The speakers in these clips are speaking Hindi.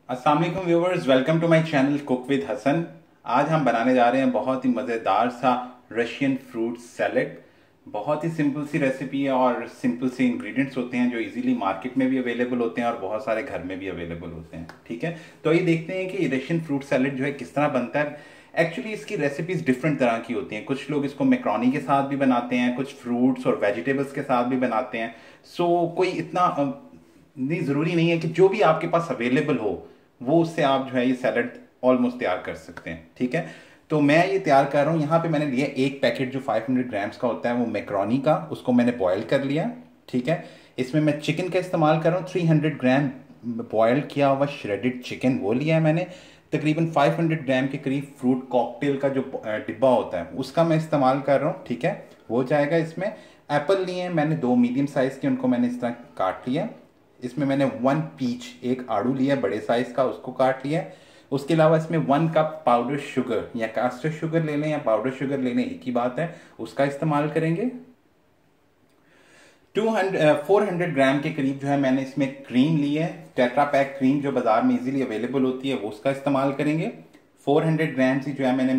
अस्सलाम वालेकुम viewers, welcome to my channel cook with Hasan. आज हम बनाने जा रहे हैं बहुत ही मज़ेदार सा रशियन फ्रूट सैलेड। बहुत ही सिंपल सी रेसिपी है और सिंपल से इंग्रेडिएंट्स होते हैं जो इजीली मार्केट में भी अवेलेबल होते हैं और बहुत सारे घर में भी अवेलेबल होते हैं। ठीक है, तो ये देखते हैं कि रशियन फ्रूट सैलेड जो है किस तरह बनता है। एक्चुअली इसकी रेसिपीज डिफरेंट तरह की होती हैं। कुछ लोग इसको मैक्रोनी के साथ भी बनाते हैं, कुछ फ्रूट्स और वेजिटेबल्स के साथ भी बनाते हैं। सो कोई इतना नहीं ज़रूरी नहीं है कि जो भी आपके पास अवेलेबल हो वो उससे आप जो है ये सैलड ऑलमोस्ट तैयार कर सकते हैं। ठीक है, तो मैं ये तैयार कर रहा हूँ। यहाँ पे मैंने लिया एक पैकेट जो 500 ग्राम्स का होता है वो मैक्रोनी का, उसको मैंने बॉयल कर लिया। ठीक है, इसमें मैं चिकन का इस्तेमाल कर रहा हूँ। 300 ग्राम बॉयल किया हुआ श्रेडेड चिकन वो लिया है मैंने। तकरीबन 500 ग्राम के करीब फ्रूट कॉकटेल का जो डिब्बा होता है उसका मैं इस्तेमाल कर रहा हूँ। ठीक है, वो जाएगा इसमें। एप्पल लिए हैं मैंने, दो मीडियम साइज़ के, उनको मैंने इस तरह काट लिया। इसमें मैंने 1 पीच, एक आड़ू लिया बड़े साइज का, उसको काट लिया। उसके अलावा इसमें 1 कप पाउडर शुगर या कास्टर शुगर ले लें या पाउडर शुगर ले लें, एक ही बात है, उसका इस्तेमाल करेंगे। 400 ग्राम के करीब जो है मैंने इसमें क्रीम ली है। टेट्रा पैक क्रीम जो बाजार में इजीली अवेलेबल होती है वो उसका इस्तेमाल करेंगे। 400 ग्राम से जो है मैंने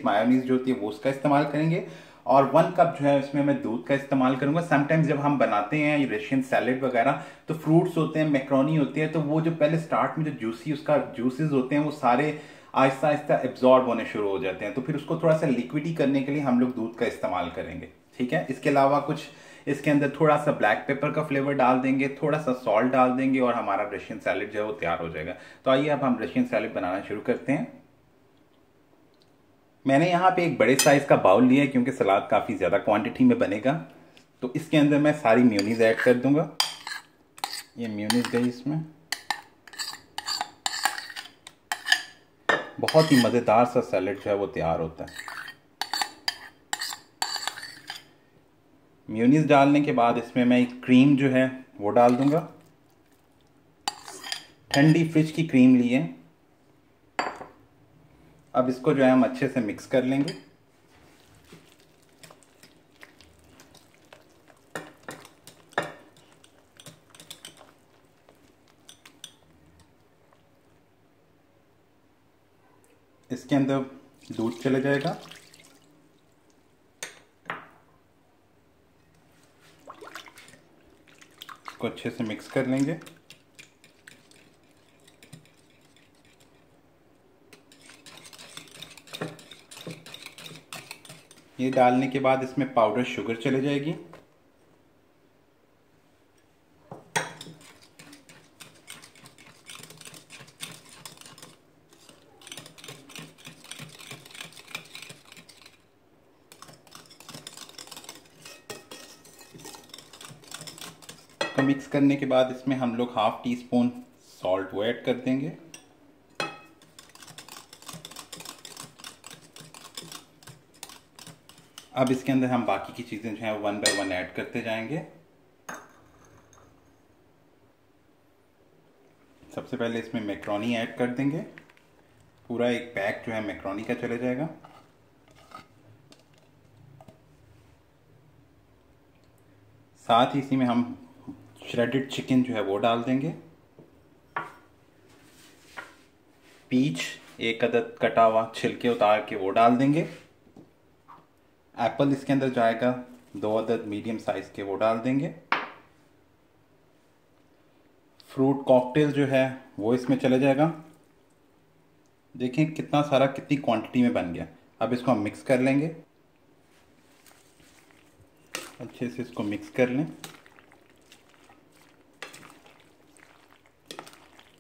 मायोनीज जो होती है वो उसका इस्तेमाल करेंगे। और 1 कप जो है उसमें मैं दूध का इस्तेमाल करूंगा। समटाइम्स जब हम बनाते हैं ये रशियन सैलेड वगैरह तो फ्रूट्स होते हैं, मैक्रोनी होती है, तो वो जो पहले स्टार्ट में जो उसका जूसेस होते हैं वो सारे आहिस्ता आहिस्ता एब्जॉर्ब होने शुरू हो जाते हैं। तो फिर उसको थोड़ा सा लिक्विडी करने के लिए हम लोग दूध का इस्तेमाल करेंगे। ठीक है, इसके अलावा कुछ इसके अंदर थोड़ा सा ब्लैक पेपर का फ्लेवर डाल देंगे, थोड़ा सा सॉल्ट डाल देंगे और हमारा रशियन सैलेड जो है वो तैयार हो जाएगा। तो आइए अब हम रशियन सैलेड बनाना शुरू करते हैं। मैंने यहाँ पे एक बड़े साइज का बाउल लिया है क्योंकि सलाद काफ़ी ज़्यादा क्वांटिटी में बनेगा। तो इसके अंदर मैं सारी मेयोनीज ऐड कर दूंगा। ये मेयोनीज गई इसमें। बहुत ही मज़ेदार सा सैलेड जो है वो तैयार होता है। मेयोनीज डालने के बाद इसमें मैं एक क्रीम जो है वो डाल दूंगा। ठंडी फ्रिज की क्रीम ली है। अब इसको जो है हम अच्छे से मिक्स कर लेंगे। इसके अंदर दूध चले जाएगा। इसको अच्छे से मिक्स कर लेंगे। ये डालने के बाद इसमें पाउडर शुगर चले जाएगी। तो मिक्स करने के बाद इसमें हम लोग 1/2 टीस्पून सॉल्ट वो ऐड कर देंगे। अब इसके अंदर हम बाकी की चीज़ें जो हैं 1 बाय 1 ऐड करते जाएंगे। सबसे पहले इसमें मैक्रोनी ऐड कर देंगे। पूरा एक पैक जो है मैक्रोनी का चले जाएगा। साथ ही इसी में हम श्रेडेड चिकन जो है वो डाल देंगे। पीच एक अदद कटा हुआ छिलके उतार के वो डाल देंगे। एप्पल इसके अंदर जाएगा, 2 अदद मीडियम साइज के वो डाल देंगे। फ्रूट कॉकटेल जो है वो इसमें चला जाएगा। देखें कितना सारा, कितनी क्वांटिटी में बन गया। अब इसको हम मिक्स कर लेंगे। अच्छे से इसको मिक्स कर लें।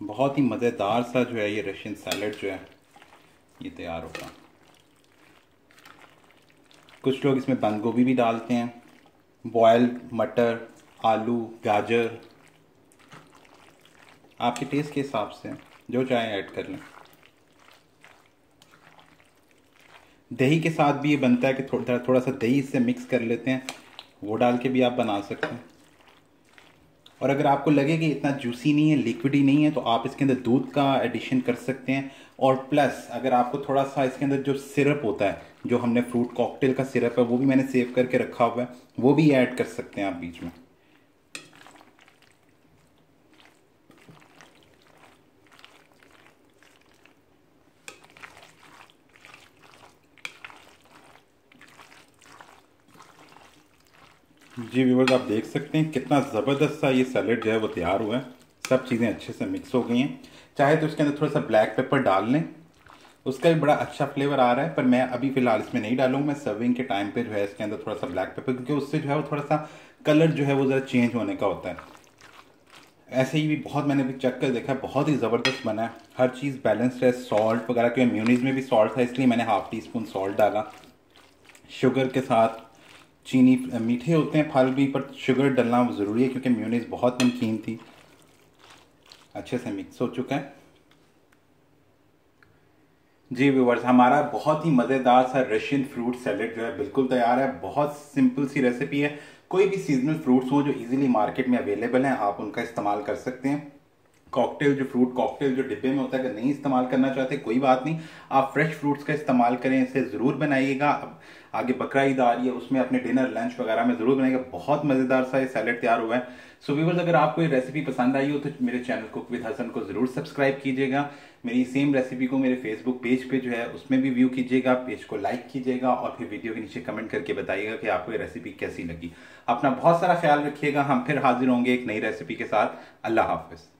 बहुत ही मज़ेदार सा जो है ये रशियन सैलेड जो है ये तैयार होगा। कुछ लोग इसमें बंद गोभी भी डालते हैं, बॉयल्ड मटर, आलू, गाजर, आपके टेस्ट के हिसाब से जो चाहे ऐड कर लें। दही के साथ भी ये बनता है कि थोड़ा थोड़ा सा दही इससे मिक्स कर लेते हैं, वो डाल के भी आप बना सकते हैं। और अगर आपको लगे कि इतना जूसी नहीं है, लिक्विडी नहीं है, तो आप इसके अंदर दूध का एडिशन कर सकते हैं। और प्लस अगर आपको थोड़ा सा इसके अंदर जो सिरप होता है, जो हमने फ्रूट कॉकटेल का सिरप है वो भी मैंने सेव करके रखा हुआ है, वो भी ऐड कर सकते हैं आप बीच में। जी व्यूअर्स, आप देख सकते हैं कितना ज़बरदस्त सा ये सैलेड जो है वो तैयार हुआ है। सब चीज़ें अच्छे से मिक्स हो गई हैं। चाहे तो इसके अंदर थोड़ा सा ब्लैक पेपर डाल लें, उसका भी बड़ा अच्छा फ्लेवर आ रहा है, पर मैं अभी फ़िलहाल इसमें नहीं डालूंगा। मैं सर्विंग के टाइम पे जो है इसके अंदर थोड़ा सा ब्लैक पेपर, क्योंकि उससे जो है वो थोड़ा सा कलर जो है वो ज़रा चेंज होने का होता है। ऐसे ही भी बहुत मैंने भी चेक कर देखा है, बहुत ही ज़बरदस्त बना है। हर चीज़ बैलेंस्ड है, सॉल्ट वगैरह के म्यूनीज में भी सॉल्ट था, इसलिए मैंने हाफ़ टी स्पून सॉल्ट डाला। शुगर के साथ चीनी, मीठे होते हैं फल भी, पर शुगर डलना ज़रूरी है क्योंकि म्यूनीज बहुत नमकीन थी। अच्छे से मिक्स हो चुका है। जी व्यूवर्स, हमारा बहुत ही मज़ेदार सा रशियन फ्रूट सैलेड जो है बिल्कुल तैयार है। बहुत सिंपल सी रेसिपी है। कोई भी सीजनल फ्रूट्स हो जो इजीली मार्केट में अवेलेबल हैं, आप उनका इस्तेमाल कर सकते हैं। कॉकटेल जो फ्रूट कॉकटेल जो डिब्बे में होता है, अगर नहीं इस्तेमाल करना चाहते कोई बात नहीं, आप फ्रेश फ्रूट्स का इस्तेमाल करें, इसे ज़रूर बनाइएगा। अब आगे बकरा ईद आ रही है, उसमें अपने डिनर लंच वगैरह में ज़रूर बनाइएगा। बहुत मज़ेदार सा ये सैलेड तैयार हुआ है। सो व्यूअर्स, अगर आपको ये रेसिपी पसंद आई हो तो मेरे चैनल कुक विद हसन को ज़रूर सब्सक्राइब कीजिएगा। मेरी सेम रेसिपी को मेरे फेसबुक पेज पे जो है उसमें भी व्यू कीजिएगा, पेज को लाइक कीजिएगा और फिर वीडियो के नीचे कमेंट करके बताइएगा कि आपको ये रेसिपी कैसी लगी। अपना बहुत सारा ख्याल रखिएगा। हम फिर हाजिर होंगे एक नई रेसिपी के साथ। अल्लाह हाफिज़।